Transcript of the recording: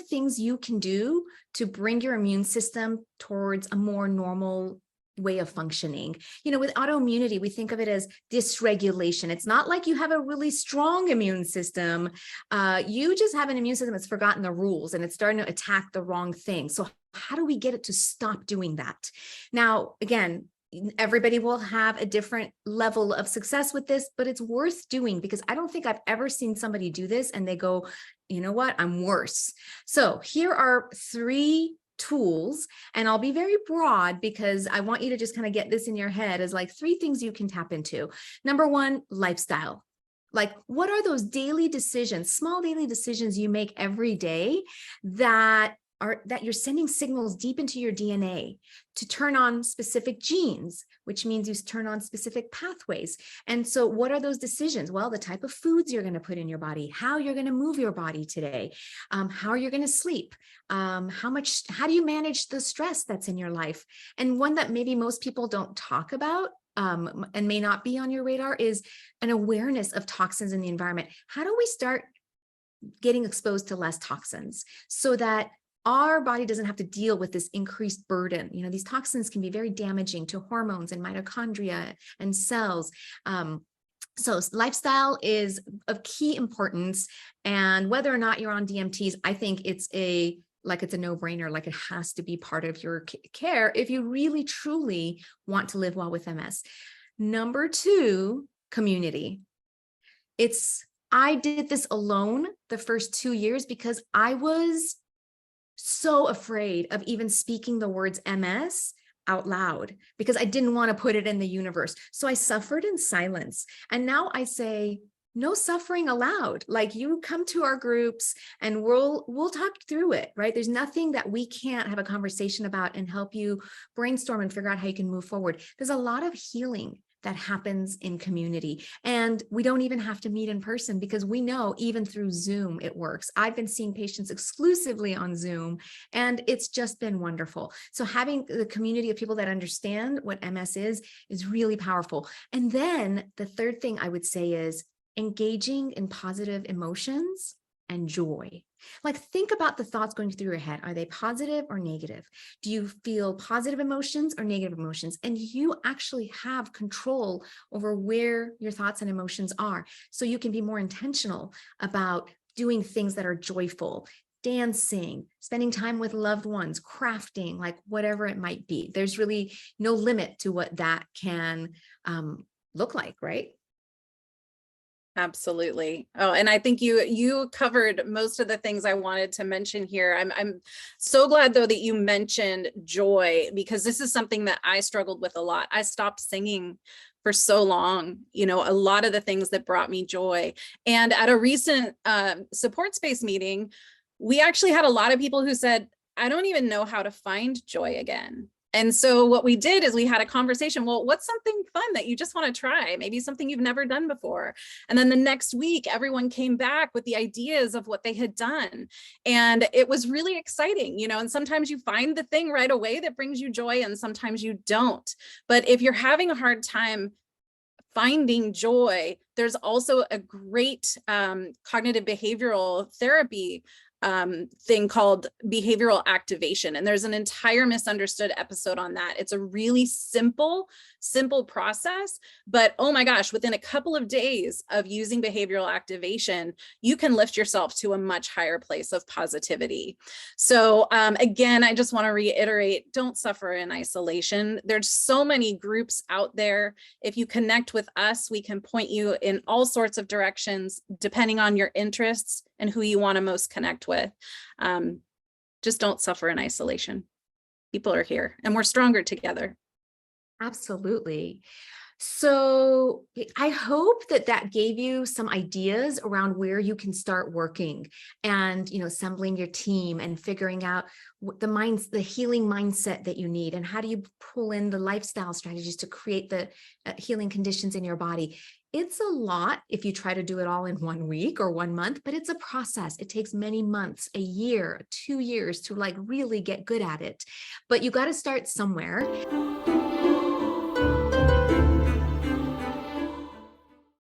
things you can do to bring your immune system towards a more normal way of functioning. With autoimmunity, we think of it as dysregulation. It's not like you have a really strong immune system. You just have an immune system that's forgotten the rules and it's starting to attack the wrong thing. So how do we get it to stop doing that? Now, again, everybody will have a different level of success with this, but it's worth doing because I don't think I've ever seen somebody do this and they go, you know what, I'm worse. So here are 3 tools, and I'll be very broad because I want you to just kind of get this in your head as like 3 things you can tap into. Number 1, lifestyle. Like, what are those daily decisions, small daily decisions you make every day that you're sending signals deep into your DNA to turn on specific genes, which means you turn on specific pathways. And so what are those decisions? Well, the type of foods you're going to put in your body, how you're going to move your body today, how you're going to sleep, how do you manage the stress that's in your life? And one that maybe most people don't talk about and may not be on your radar is an awareness of toxins in the environment. How do we start getting exposed to less toxins so that our body doesn't have to deal with this increased burden? These toxins can be very damaging to hormones and mitochondria and cells. So lifestyle is of key importance. And whether or not you're on DMTs, I think it's a no-brainer, like it has to be part of your care if you really, truly want to live well with MS. Number 2, community. I did this alone the first 2 years because I was so afraid of even speaking the words MS out loud because I didn't want to put it in the universe. So I suffered in silence. And now I say, no suffering allowed. Like, you come to our groups and we'll talk through it, right? There's nothing that we can't have a conversation about and help you brainstorm and figure out how you can move forward. There's a lot of healing that happens in community. And we don't even have to meet in person because we know even through Zoom, it works. I've been seeing patients exclusively on Zoom, and it's just been wonderful. So having the community of people that understand what MS is really powerful. And then the third thing I would say is engaging in positive emotions and joy. Like, think about the thoughts going through your head. Are they positive or negative? Do you feel positive emotions or negative emotions? And you actually have control over where your thoughts and emotions are. So you can be more intentional about doing things that are joyful, dancing, spending time with loved ones, crafting, like whatever it might be. There's really no limit to what that can look like, right? Absolutely. Oh, and I think you covered most of the things I wanted to mention here. I'm so glad though that you mentioned joy, because this is something that I struggled with a lot. I stopped singing for so long, a lot of the things that brought me joy. And at a recent support space meeting, we actually had a lot of people who said, I don't even know how to find joy again. And so what we did is we had a conversation. Well, what's something fun that you just want to try? Maybe something you've never done before. And then the next week, everyone came back with the ideas of what they had done. And it was really exciting, and sometimes you find the thing right away that brings you joy and sometimes you don't. But if you're having a hard time finding joy, there's also a great cognitive behavioral therapy thing called behavioral activation. And there's an entire misunderstood episode on that. It's a really simple process, but oh my gosh, within a couple of days of using behavioral activation, you can lift yourself to a much higher place of positivity. So again, I just want to reiterate, don't suffer in isolation. There's so many groups out there. If you connect with us, we can point you in all sorts of directions, depending on your interests and who you want to most connect with. Just don't suffer in isolation. People are here and we're stronger together. Absolutely. So I hope that gave you some ideas around where you can start working and, assembling your team and figuring out the healing mindset that you need, and how do you pull in the lifestyle strategies to create the healing conditions in your body. It's a lot if you try to do it all in 1 week or 1 month, but it's a process. It takes many months, a year, 2 years to really get good at it. But you got to start somewhere.